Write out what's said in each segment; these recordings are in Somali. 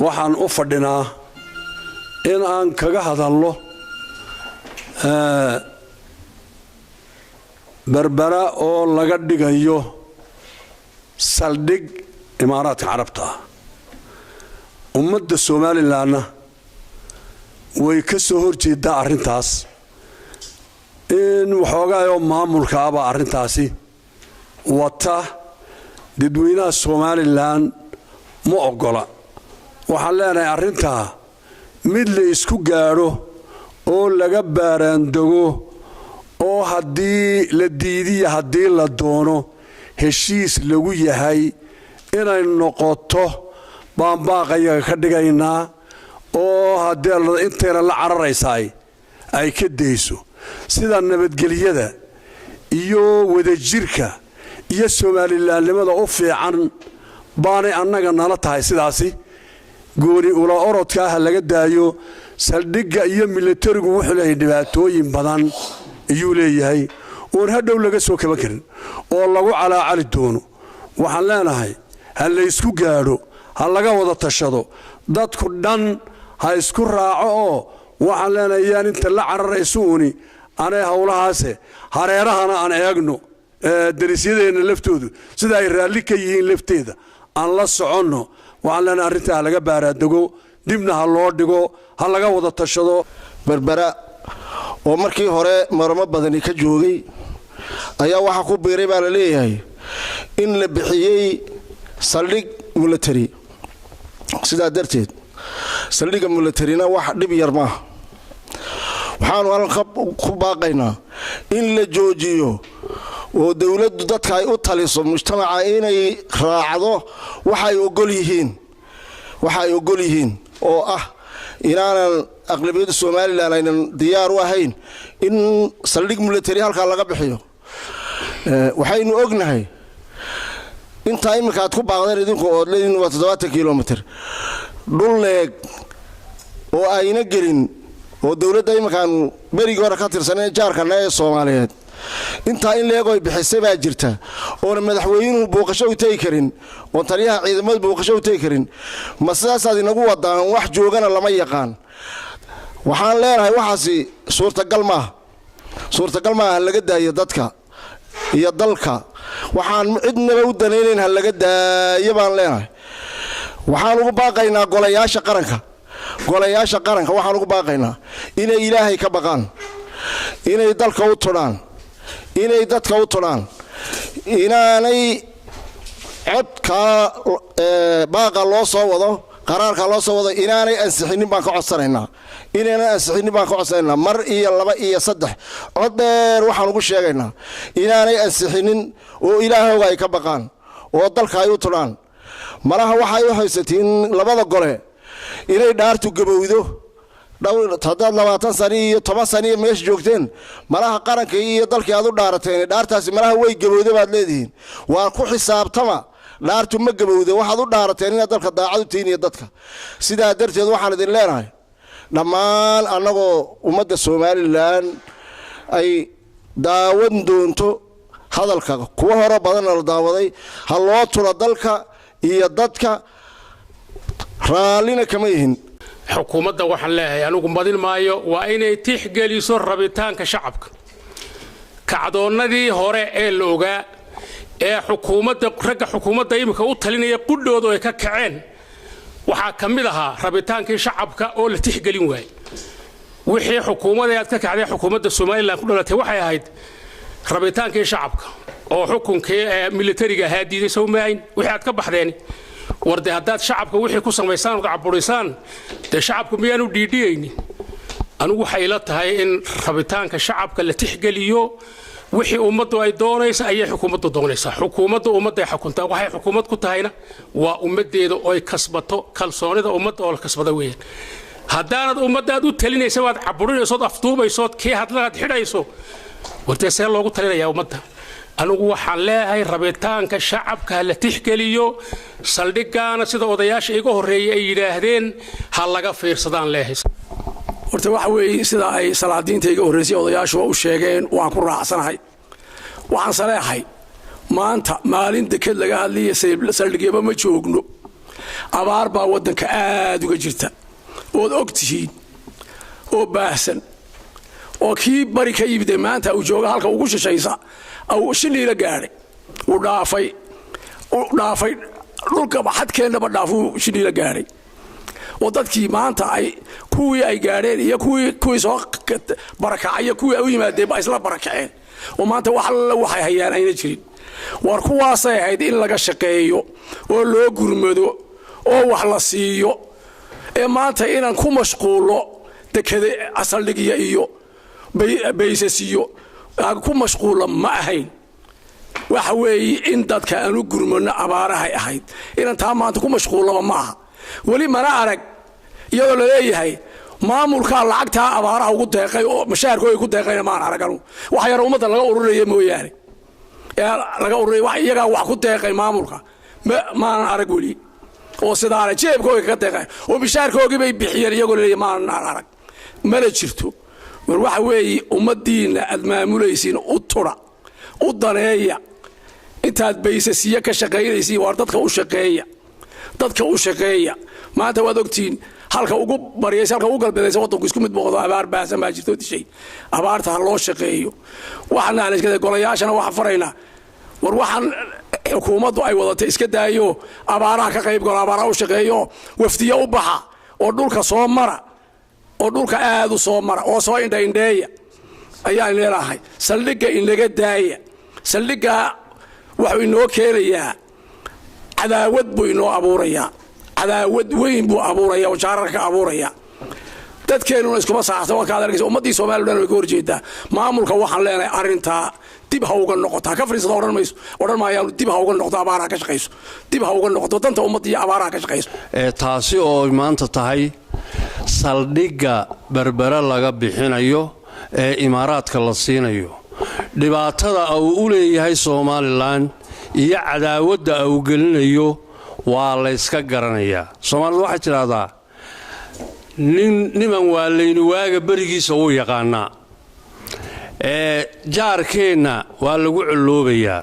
waxaan u fadhinaa in aan kaga hadalno berbera oo laga dhigayo saldhig imaaraadka carabta ummadda Soomaalilandna way ka soo horjeedaa arrintaas in waxoogaa maamulka aba arrintaasi wata dadweynaha Soomaaliland ma ogola waxaan leenahay arrintaa mid la isku gaaro oo laga baaraandago oo haddii la diidiyo haddii la doono heshiis lagu yahay inay noqoto baanbaaqayaga ka dhigaynaa oo haddii intayna la cararaysaay ay ka dayso sida nabadgelyada iyo wadajirka iyo Soomaalilandnimada u fiican baanay annaga nala tahay sidaasi gooni ula orodka laga daayo saldhigga iyo militarigu wuxuu leeyahay dhibaatooyin badan ayuu leeyahay oo hadhow laga soo kaba karin oo lagu calaacali doono waxaan leenahay hal la isku gaaro hal laga wada tashado dadku dhan ha isku raaco oo waxaan leenahay inta la cararaysuuni anay hawlahaas hareerahana aan eegno dariisyadeena laftoodu sida ay raali ka yihiin lafteeda aan la soconno waxaan leenahay arrinta laga baaraadago dibna ha loo dhigo ha laga wada tashado berbera oo markii hore maramo badani ka joogay ayaa waxa ku biiray baa la leeyahay in la bixiyay saldhig military sida darteed saldhigga militarina wax dhib yar ma waxaanu halka ku baaqaynaa in la joojiyo oo dawladdu dadka ay u taliso mujtamaca inay raacdo waxay ogol yihiin oo ah inaanan aqlabiyada Soomaaliland aynan diyaar u ahayn in saldhig military halka laga bixiyo waxaynu ognahay inta imika aad ku baaqdeen idinku oo leedin 70 kilomitir dhul leeg oo ayna gelin oo dawladda imakan bariga hore ka tirsanay jaarkana ee Soomaaliyeed inta in leego ay bixisay baa jirta oo madaxweynuhu booqasho u taagi karin oo taliyaha ciidamada booqasho u taagi karin ma sidaas aad inagu wadaan wax joogana lama yaqaan waxaan leenahay waxaasi suurtagal ma laga daayo dadka iyo dalka waxaan cidnaba u danaynayn hal laga daayo baan leenahay waxaan ugu baaqaynaa golayaasha qaranka waxaan ugu baaqaynaa inay Ilaahay ka baqaan inay dalka u turaan inay dadka u turaan inaanay codka baaqa loo soo wado qaraarka loo soo wado inaanay ansixinin baan ka codsanaynaa mar iyo laba iyo saddex cod dheer waxaan ugu sheegaynaa inaanay ansixinin oo Ilaahooga ay ka baqaan oo dalka ay u turaan malaha waxay u haysatiin labada gole inay dhaartu gabowdo hadaad 20 sano iyo 10 sano meesh joogteen malaha qaranka iyo dalkii aad u dhaarateen dhaartaasi malaha way gabowday baad leedihiin waa ku xisaabtama dhaartu ma gabowday waxaad u dhaarateen in dalka daacad u tiiniyo dadka sidaa darteed waxaan idin leenahay dhammaan annagoo ummadda Soomaaliland ay daawan doonto hadalka kuwa hore badan la daawaday ha loo turo dalka iyo dadka raalina kama yihiin xukuumadda waxaan leeyahay anigu madin maayo waa inay tixgeliso rabitaanka shacabka kacdoonadii hore ee la ogaa ee xukuumadda imika u talinaya qudhoodu ay ka kaceen waxaa kamid ahaa rabitaankii shacabka oo la tixgelin waayay wixii xukuumadda aad ka kacday xukuumadda Soomaaliland ku dhalatay waxay ahayd rabitaankii shacabka oo xukunkii militariga haadiday Soomaaliland wixii aad ka baxdeen warday haddaad shacabka wixii ku samaysaan oo caburisaan de shacabku miyaanu dhiidhiyaynin anigu waxay la tahay in rabitaanka shacabka la tixgeliyo wixii ummaddu ay doonayso ayay xukuumaddu doonaysaa xukuumaddu ummadda ay xukuntaa waxay xukuumad ku tahayna waa ummadeeda oo ay kasbato kalsoonida ummadda oo la kasbado weeyaan haddaanad ummaddaad u talinayso waad caburinayso afduubayso kii hadlaad xidhayso wartay see loogu talinayaa ummadda anigu waxaan leeyahay rabitaanka shacabka la tixgeliyo saldhigana sida odayaasha iga horeeyay ay yiraahdeen ha laga fiirsadaan leeyahay horta waxa weey sida ay salaadiinta iga horeysay odayaashu u sheegeen waan ku raacsanahay waxaan saleeyahay maanta maalin deked laga hadliyay saldhigyaba ma joogno abaar baa waddanka aad uga jirta ood og tihiin oo baahsan oo kii bari ka yimid maanta uu jooga halka ugu shishaysa au shiliila gaadhay uu dhaafay dhulka xadkeennaba dhaafuu shiliila gaadhay oo dadkii maanta ay kuwii ay gaadheen iyo kuwii soo barakacay iyo kuwii ay u yimaadeen ba isla barakaceen oo maanta wax alla waxay hayaan ayna jirin war kuwaasay ahayd in laga shaqeeyo oo loo gurmado oo wax la siiyo ee maanta inaan ku mashquulo dekada asaldhigiya iyo baysasiyo ku mashquulo ma ahayn waxa weeye in dadka aanu gurmano abaarahay ahayd inaan taa maanta ku mashquulaba ma aha weli mana arag iyadoo la leeyahay maamulka lacagtaa abaaraha ugu deeqay oo mashaarkooda ku deeqayna maan araganu wax yar ummadda laga ururaya mooyaane laga ururaya wax iyagaa wax ku deeqay maamulka maanan arag weli oo sidaale jeebkooda kaga deeqay oo mashaarkoogii bay bixiyeen iyagoo leeyahay maanan arag mana jirto war waxa weeye ummaddiinna aad maamulaysiin u tudha u daneeya intaad baysasiya ka shaqaynaysiin waar dadka u shaqeeya maanta waad ogtiin halka ugu bariyaysa halka ugu galbeedaysa waddanku isku mid boqdo abaar baahsan baa jirto dishay abaarta ha loo shaqeeyo waxaana aan iska golayaashana waxa faraynaa war waxaan xukuumaddu ay wadatay iska daayo abaaraha ka qayb galo abaaraha u shaqeeyo wafdiya u baxa oo dhulka soo mara oo dhulka aad u soo mara oo soo indhaindheeya ayaan leelahay saldhigga in laga daaya saldhigga wuxuu inoo keenayaa cadaawad buu inoo abuurayaa cadaawad weyn buu abuuraya oo jaararka abuuraya dadkeenuna iskuma saacsan warkaad arkaysa ummaddii Soomaaliland way ka horjeedaa maamulka waxaan leenahay arrintaa dib ha uga noqotaa ka fariisada odhan maayaan dib ha uga noqdo abaaraha ka shaqayso dib ha uga noqdo danta ummadda iyo abaaraha ka shaqayso taasi oo maanta tahay saldhigga berbera laga bixinayo ee imaaraadka la siinayo dhibaatada uu u leeyahay Soomaaliland iyo cadaawadda uu gelinayo waa la iska garanayaa Soomaalidu waxa tiraahdaa niman waalayni waaga barigiisa uu yaqaanaa jaarkeena waa lagu culoobayaa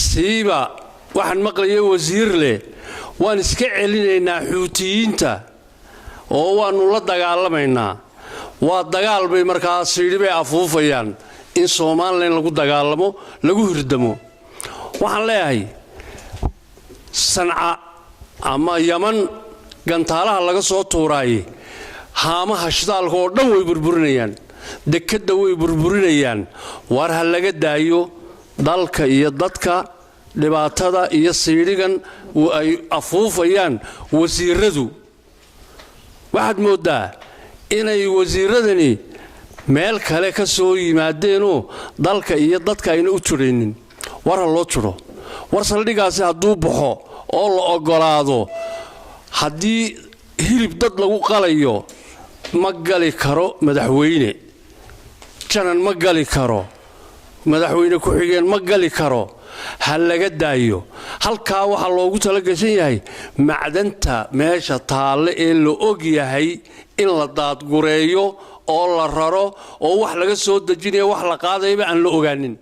siiba waxaan maqlayay wasiir leh waan iska celinaynaa xuutiyiinta oo waanu la dagaalamaynaa waa dagaal bay markaas siidhibay afuufayaan in Soomaaliland lagu dagaalamo lagu hirdamo waxaan leeyahay Sanca ama Yaman gantaalaha laga soo tuuray haamaha shidaalka oo dhan way burburinayaan dekada way burburinayaan war ha laga daayo dalka iyo dadka dhibaatada iyo siidhigan ay afuufayaan wasiiradu waxaad moodaa inay wasiiradani meel kale ka soo yimaadeenoo dalka iyo dadka ayna u jiraynin war ha loo jiro war saldhigaasi hadduu baxo oo la ogolaado haddii hilib dad lagu qalayo ma gali karo madaxweyne janan ma gali karo madaxweyne ku xigeen ma gali karo ha laga daayo halkaa waxa loogu tala gashan yahay macdanta meesha taalle ee la og yahay in la daadgureeyo oo la raro oo wax laga soo dejinayo wax la qaadayba aan la ogaanin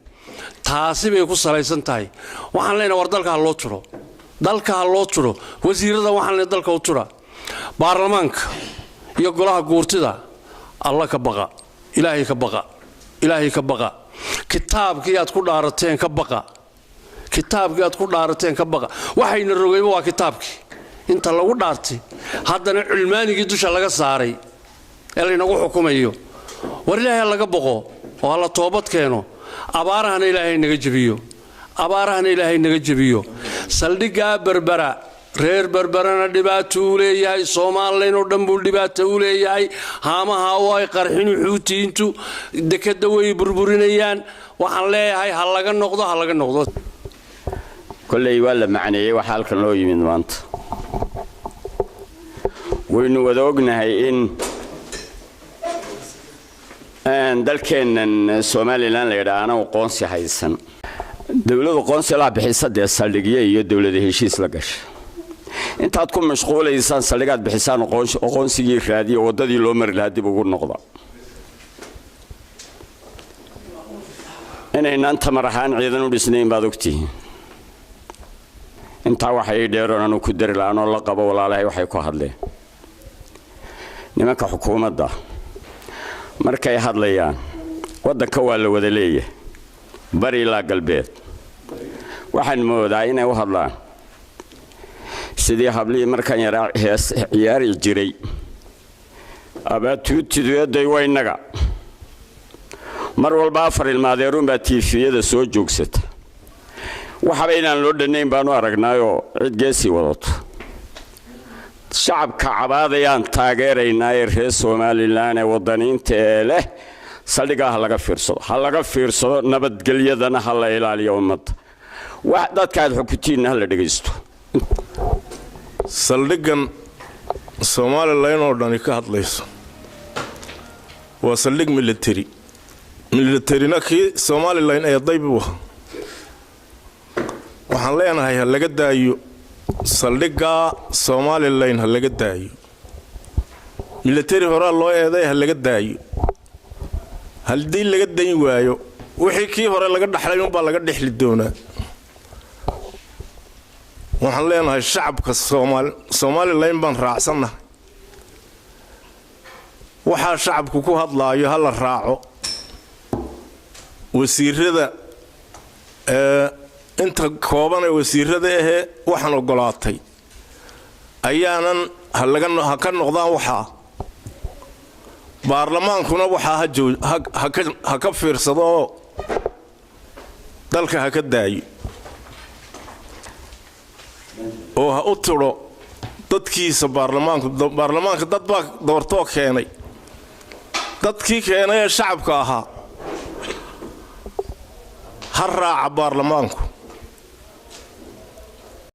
taasi bay ku salaysan tahay waxaan leenahay war dalka ha loo jiro wasiirada waxaan leenahay dalka u jira baarlamaanka iyo golaha guurtida alla ka baqa ilaahay ka baqa kitaabkii aad ku dhaarateen ka baqa waxayna rogayba waa kitaabkii inta lagu dhaartay haddana culmaanigii dusha laga saaray ee laynagu xukumayo war ilaahay laga baqo oo alla toobad keeno abaarahana ilaahay naga jabiyo saldhigga berbera reer berberana dhibaato u leeyahay Soomaaliland oo dhan buu dhibaato u leeyahay haamaha way qarxinu xuutiintu dekada way burburinayaan waxaan leeyahay ha laga noqdo kullay waa la macneeyay waxa halkan loo yimid maanta waynu wada ognahay in dalkeennan Soomaaliland la yiraahdo qoonsi haysan dawladda qoonsi la bixisay saldhigyo iyo dawladda heshiis la gashay intaad ku mashquulaysan saldhigaad bixisaan qoonsigii raadiyo wadadii loo mari lahaa dib ugu noqda inaynan tamar ahaan ciidan u dhisnayn baad ogtihiin intaa waxay dheeroon anu ku dari lahaanoo la qabo walaalahay waxay ku hadleen nimanka xukuumadda markay hadlayaan waddanka waa la wada leeyahay bari ilaa galbeed waxaan moodaa inay u hadlaan sidii hablihii markaan ciyaari jiray abaatuutiduyaday waa innaga mar walba 4 ilmaadeeruun baa tiifiyada soo joogsata waxaba inaan loo dhannayn baanu aragnaayoo cid geesii wadato shacabka cabaadayaan taageeraynaa ee reer Somaliland ee wadaniinta ee leh saldhigaha ha laga fiirsado nabadgelyadana ha la ilaaliyo ummadda wax dadkaad xukuntiina ha la dhageysto saldhigan Somaliland oo dhan ka hadlayso waa saldhig military kii Somaliland ay daybu waxaan leenahay ha laga daayo saldhiga Somaliland ha laga daayo military hore loo eeday ha laga daayo haddii laga dayn waayo wixii kii hore laga dhaxlay baa laga dhixli doonaa waxaan leenahay shacabka Somaliland baan raacsanahay waxa shacabku ku hadlaayo hal raaco wasiirada inta kooban ee wasiirada waxaan ogolaatay ayaanan ha ka noqdaan waxa baarlamaankuna waxa ha ka fiirsado dalka ha ka daayo oo ha u tiro dadkiisa baarlamaanka dad baa doortoo keenay dadkii keenay shacabka ahaa ha raaca baarlamaanku